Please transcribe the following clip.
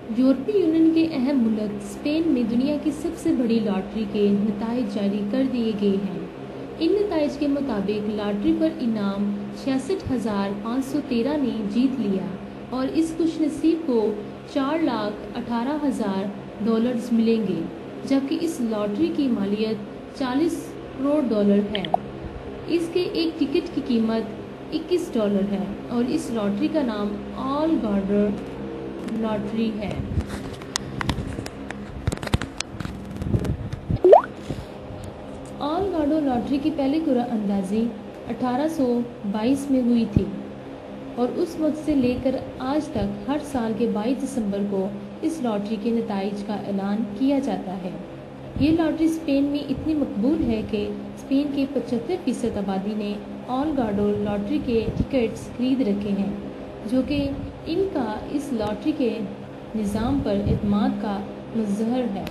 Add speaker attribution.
Speaker 1: यूरोपीय यूनियन के अहम मुल्क स्पेन में दुनिया की सबसे बड़ी लॉटरी के नताइज जारी कर दिए गए हैं। इन नताइज के मुताबिक लॉटरी पर इनाम 66,513 ने जीत लिया और इस खुशनसीब को $4,18,000 मिलेंगे, जबकि इस लॉटरी की मालियत $40 करोड़ है। इसके एक टिकट की कीमत $21 है और इस लॉटरी का नाम ऑल गार्डर लॉटरी है। ऑल गार्डो लॉटरी की पहली कुरानंदाजी 1822 में हुई थी और उस वक्त से लेकर आज तक हर साल के 22 दिसंबर को इस लॉटरी के नताइज का ऐलान किया जाता है। ये लॉटरी स्पेन में इतनी मकबूल है कि स्पेन के 75% आबादी ने ऑल गार्डो लॉटरी के टिकट्स खरीद रखे हैं, जो कि इनका इस लॉटरी के निज़ाम पर एतमाद का मज़हर है।